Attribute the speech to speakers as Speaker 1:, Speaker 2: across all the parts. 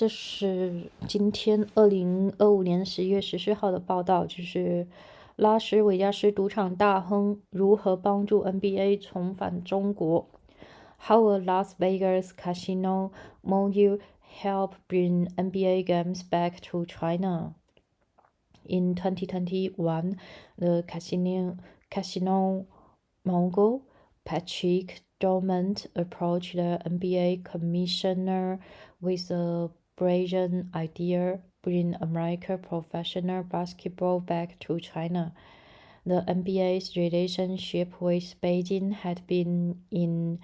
Speaker 1: 这是今天2025年10月14号的报道，就是拉斯维加斯赌场大亨如何帮助 NBA 重返中国。How a Las Vegas casino mogul helped bring NBA games back to China. In 2021, the casino mogul Patrick Dormant approached the NBA commissioner with a brilliant idea: bring American professional basketball back to China. The NBA's relationship with Beijing had been in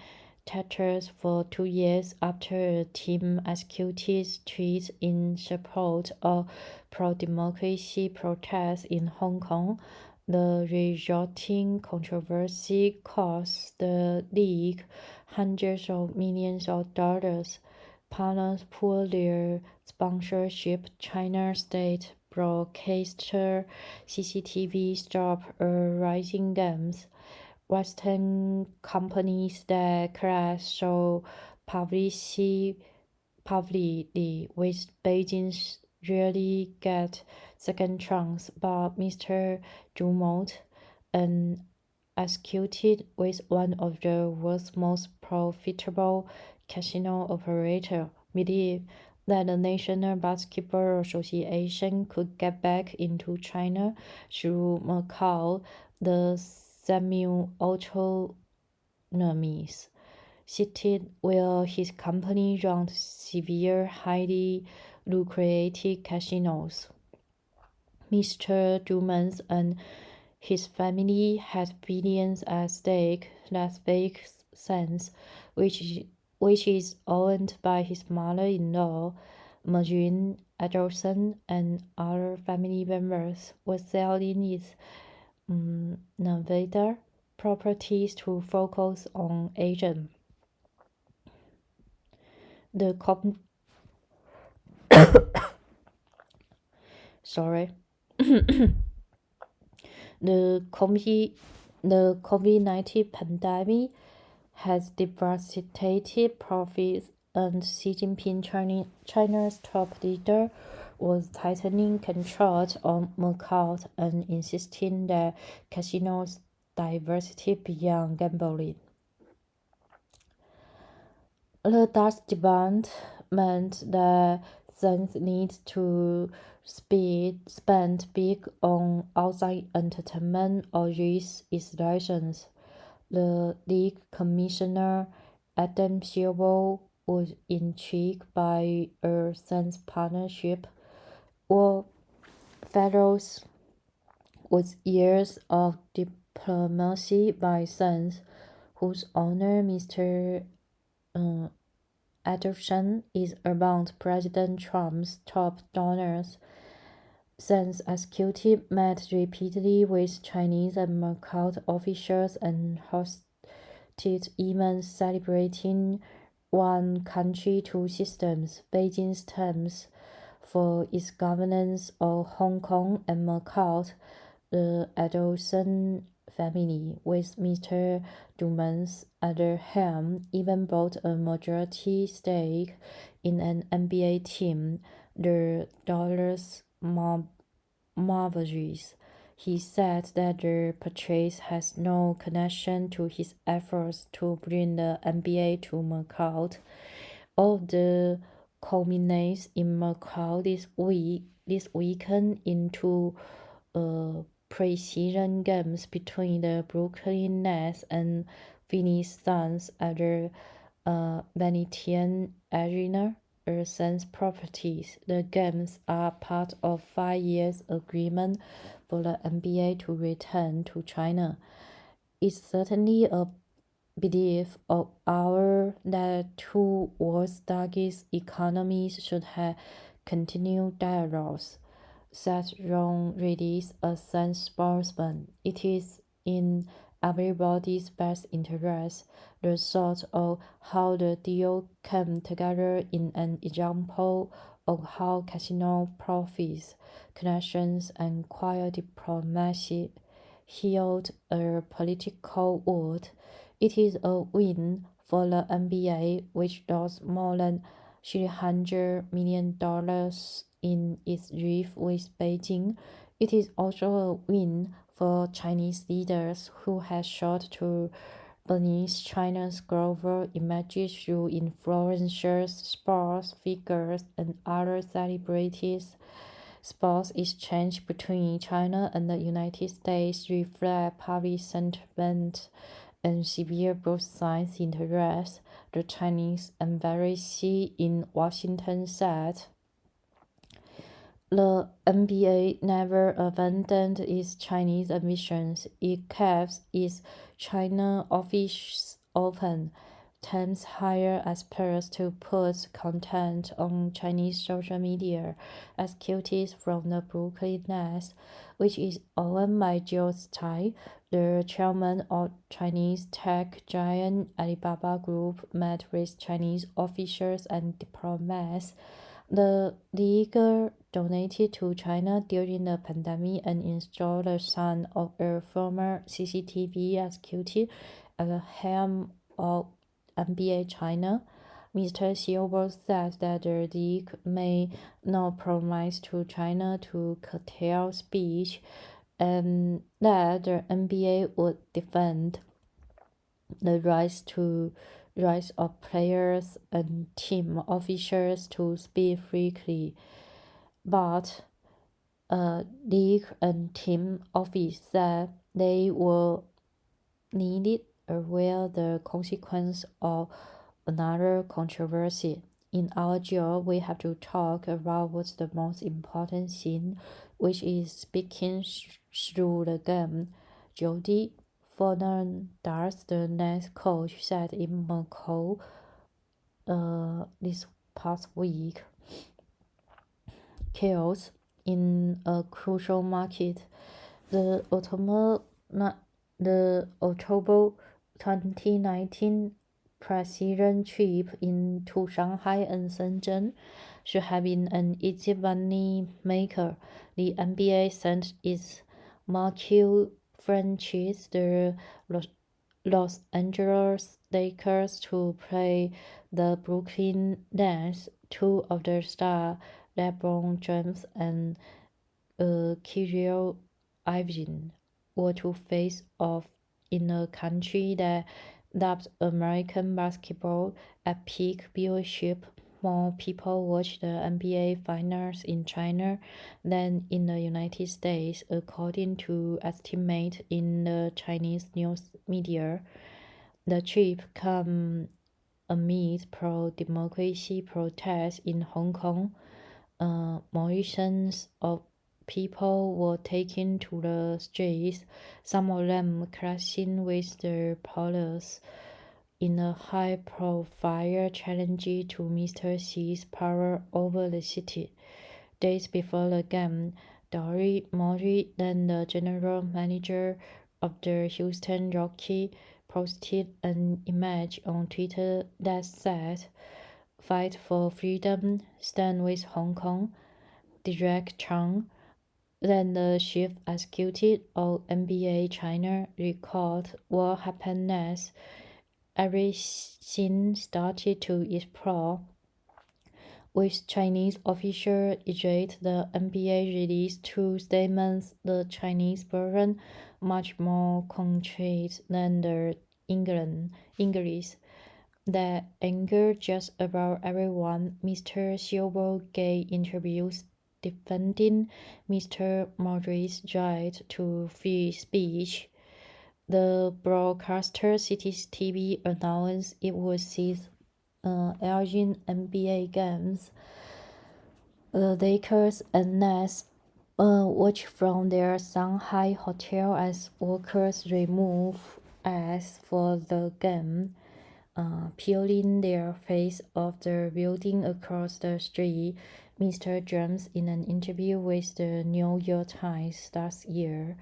Speaker 1: tatters for 2 years after a team executed tweets in support of pro-democracy protests in Hong Kong. The resulting controversy cost the league hundreds of millions of dollars. Partners pulled their sponsorship. China state broadcaster CCTV stopped rising games. Western companies that clash so publicly with Beijing rarely get second chance, but Mr. Dumont, an executive with one of the world's most profitable casino operators, believed that the National Basketball Association could get back into China through Macau. The semi-autonomous city where his company runs several highly lucrative casinos. Mr. Dumont and his family had billions at stake. Las Vegas Sands, which is owned by his mother-in-law, Marjorie Adelson, and other family members, was selling its Nevada properties to focus on Asia. The COVID-19 pandemic has devastated profits, and Xi Jinping, China's top leader, was tightening controls on Macau and insisting that casinos diversity beyond gambling. The Dutch demand meant that Sands needs to spend big on outside entertainment or risk its license. The league commissioner, Adam Silver, was intrigued by a Sands partnership or fellows with years of diplomacy by Sands, whose owner, Mr. Adelson, is among President Trump's top donors. Sands executive met repeatedly with Chinese and Macau officials and hosted events celebrating one country, two systems, Beijing's terms for its governance of Hong Kong and Macau. The Adelson family, with Mr. Dumont's other helm, even bought a majority stake in an N.B.A. team, the Dallas Mavericks. He said that the purchase has no connection to his efforts to bring the N.B.A. to Macau. All of the culminates in Macau this weekend into pre-season games between the Brooklyn Nets and Phoenix Suns at the Venetian Arena, or Sands properties. The games are part of 5 years agreement for the N.B.A. to return to China. It's certainly a belief of ours that two world's largest economies should have continued dialogues, said Ron Reyes, a Sands spokesman. It is in everybody's best interest. The thought of how the deal came together in an example of how casino profits, connections, and quiet diplomacy healed a political wound. It is a win for the N.B.A., which lost more than $300 million in its rift with Beijing. It is also a win for Chinese leaders who have sought to beneath China's global image through influencers, sports figures, and other celebrities. Sports exchange between China and the United States reflect public sentiment and severe both sides' interests, the Chinese embassy in Washington said. The N.B.A. never abandoned its Chinese ambitions. It kept its China office open, teams hire experts to put content on Chinese social media, executives from the Brooklyn Nets, which is owned by Joe Tsai, the chairman of Chinese tech giant Alibaba Group, met with Chinese officials and diplomats. The league donated to China during the pandemic and installed the son of a former CCTV executive at the helm of N.B.A. China. Mr. Silver said that the league may not promise to China to curtail speech and that the N.B.A. would defend the rights of players and team officials to speak freely, but league and team officials said they were needed aware the consequence of another controversy. In our job, we have to talk about what's the most important thing, which is speaking through the game. Jody Fernandez, the Nets coach, said in Mogul this past week. Chaos in a crucial market. The October 2019 president trip into Shanghai and Shenzhen should have been an easy money maker. The N.B.A. sent its marquee franchise, the Los Angeles Lakers, to play the Brooklyn Nets. Two of their stars, LeBron James and Kyrie Irving, were to face off in a country that dubbed American basketball at peak viewership. More people watch the N.B.A. finals in China than in the United States, according to estimates in the Chinese news media. The trip comes amid pro-democracy protests in Hong Kong. Millions of people were taken to the streets, some of them clashing with the police in a high-profile challenge to Mr. Xi's power over the city. Days before the game, Dory Murray, then the general manager of the Houston Rockets, posted an image on Twitter that said, "Fight for freedom, stand with Hong Kong." Direct Chang, then the chief executive of N.B.A. China, recalled what happened next. Everything started to explode. With Chinese officials irate, the N.B.A. released two statements, the Chinese version much more concrete than the English, that angered just about everyone. Mr. Silver gave interviews defending Mr. Murray's right to free speech. The broadcaster CCTV announced it would cease airing N.B.A. games. The Lakers and Nets watch from their Shanghai hotel as workers remove ice for the game, peeling their face off the building across the street. Mr. James, in an interview with the New York Times last year,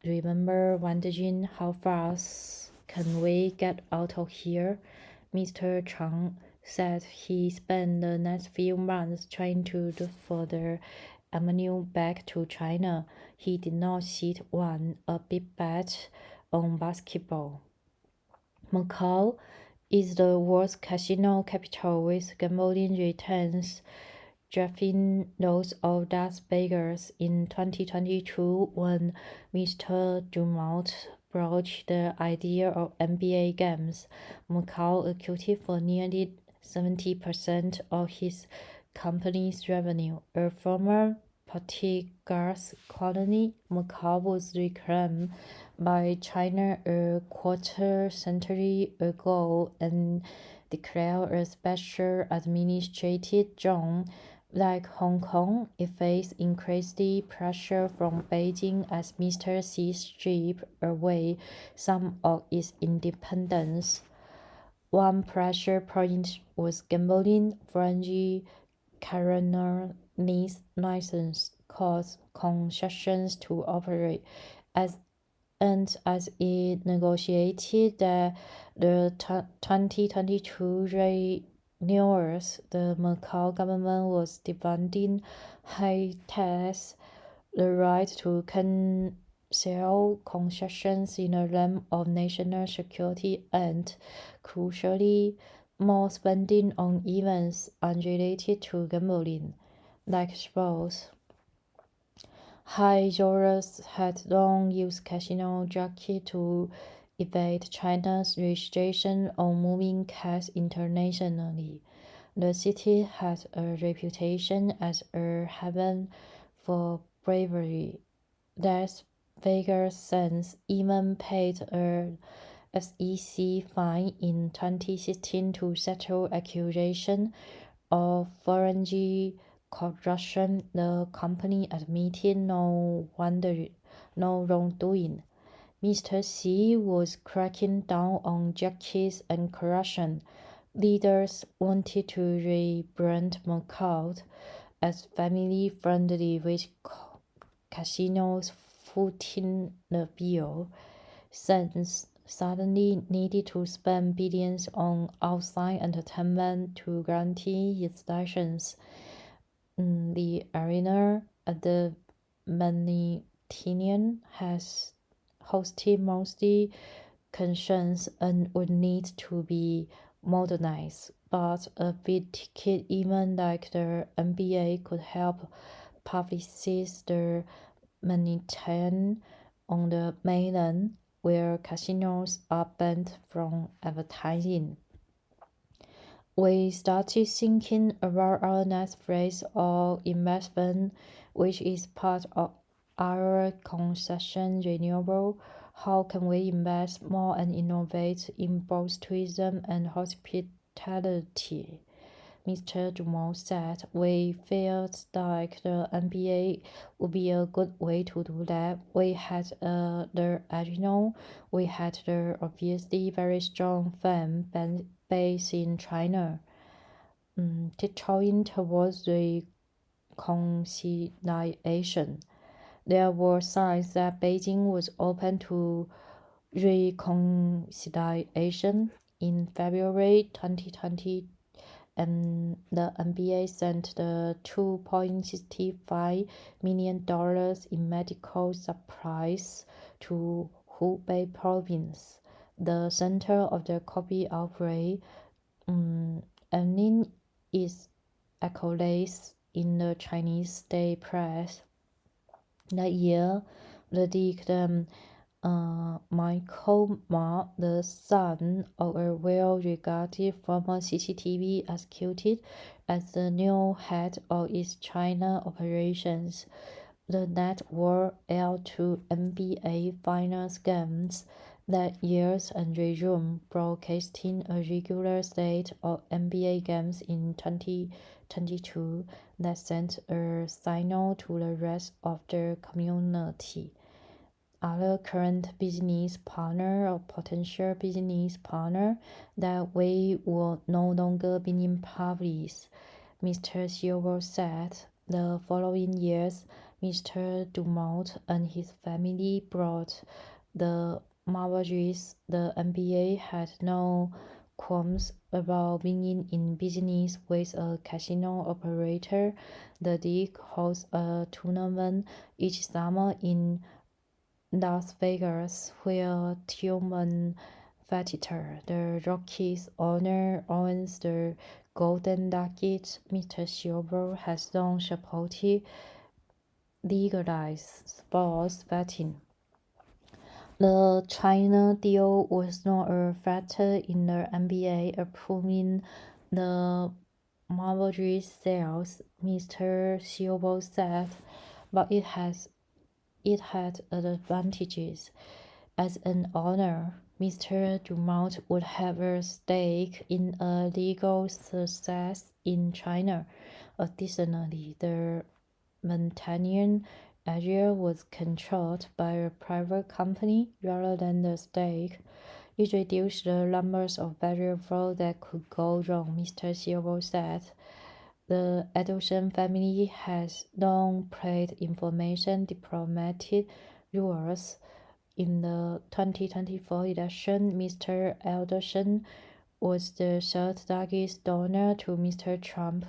Speaker 1: remember wondering how fast can we get out of here? Mr. Chang said he spent the next few months trying to look for the avenue back to China. He did not sit one, a big bet on basketball. Macau is the world's casino capital, with gambling returns driving those of Las Vegas. In 2022, when Mr. Dumont broached the idea of N.B.A. games, Macau accounted for nearly 70% of his company's revenue. A former Portuguese colony, Macau was reclaimed by China a quarter-century ago and declared a special administrative zone. Like Hong Kong, it faced increasing pressure from Beijing as Mr. Xi stripped away some of its independence. One pressure point was gambling. French coroner's license caused concessions to operate as it negotiated the 2022 renewals, the Macau government was demanding high tax, the right to cancel concessions in the name of national security, and, crucially, more spending on events unrelated to gambling, like sports. High rollers had long used casino jockey to evade China's restriction on moving cash internationally. The city has a reputation as a haven for bravery. Las Vegas Sands even paid a SEC fine in 2016 to settle accusations of foreign corruption. The company admitted no wrongdoing. Mr. Xi was cracking down on jockeys and corruption. Leaders wanted to rebrand Macau as family-friendly, with casinos footing the bill. Sands suddenly needed to spend billions on outside entertainment to guarantee its license. The arena at the Mediterranean has hosted mostly concerns and would need to be modernized, but a big ticket event like the N.B.A. could help publicize the Mediterranean on the mainland, where casinos are banned from advertising. We started thinking about our next phase of investment, which is part of our concession renewal. How can we invest more and innovate in both tourism and hospitality? Mr. Dumont said. We felt like the N.B.A. would be a good way to do that. We had the arena, we had the obviously very strong fan base in China. Tiptoeing towards reconciliation. There were signs that Beijing was open to reconciliation. In February 2020, and the N.B.A. sent the $2.65 million in medical supplies to Hubei province, the center of the COVID outbreak, earning its accolades in the Chinese state press. That year, the dictum Michael Ma, the son of a well-regarded former CCTV executive, as the new head of its China operations. The network aired two N.B.A. finals games that year and resumed broadcasting a regular slate of N.B.A. games in 2022 that sent a signal to the rest of the community. Other current business partner or potential business partner that we will no longer be in public, Mr. Silver said. The following years, Mr. Dumont and his family brought the marriages. The N.B.A. had no qualms about being in business with a casino operator. The league hosts a tournament each summer in Las Vegas, where Tillman competitor. The Rockies owner owns the Golden Nugget. Mr. Silver has long supported legalized sports betting. The China deal was not a factor in the N.B.A. approving the Marbury sales, Mr. Silver said, but it had advantages. As an owner, Mr. Dumont would have a stake in a legal success in China. Additionally, the Montanian area was controlled by a private company rather than the state. It reduced the numbers of variables that could go wrong, Mr. Silver said. The Adelson family has long played information diplomatic roles. In the 2024 election, Mr. Adelson was the third largest donor to Mr. Trump.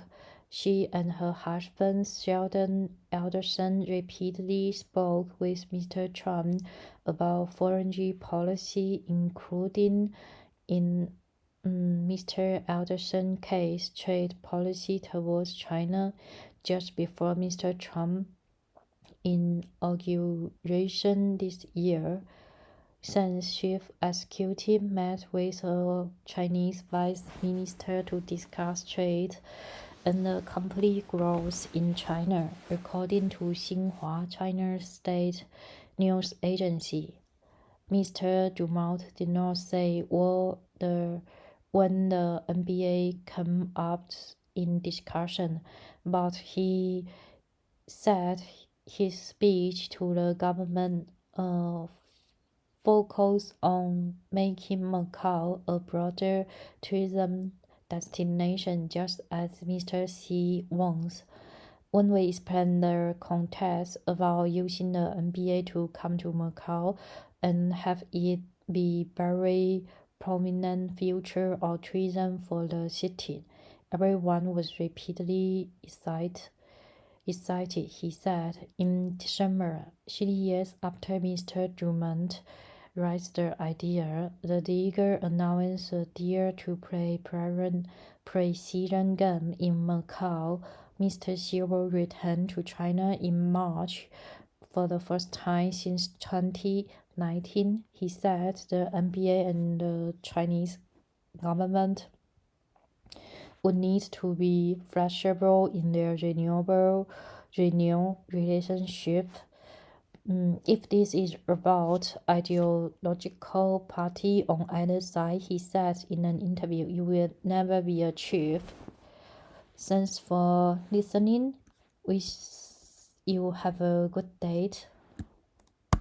Speaker 1: She and her husband, Sheldon Adelson, repeatedly spoke with Mr. Trump about foreign policy, including in Mr. Aderson's case, trade policy towards China, just before Mr. Trump's inauguration this year. Shen's chief executive met with a Chinese vice minister to discuss trade and the company growth in China, according to Xinhua, China's state news agency. Mr. Dumont did not say when the N.B.A. came up in discussion, but he said his speech to the government focused on making Macau a broader tourism destination, just as Mr. Xi wants. When we explained the context about using the N.B.A. to come to Macau and have it be very prominent future of tourism for the city, everyone was repeatedly excited, he said. In December, 6 years after Mr. Dumont raised the idea, the league announced a deal to play pre-season game in Macau. Mr. Silver returned to China in March for the first time since 2019. He said the N.B.A. and the Chinese government would need to be flexible in their renewed relationship. If this is about ideological party on either side, he said in an interview, it will never be achieved. Thanks for listening. Wish you have a good day.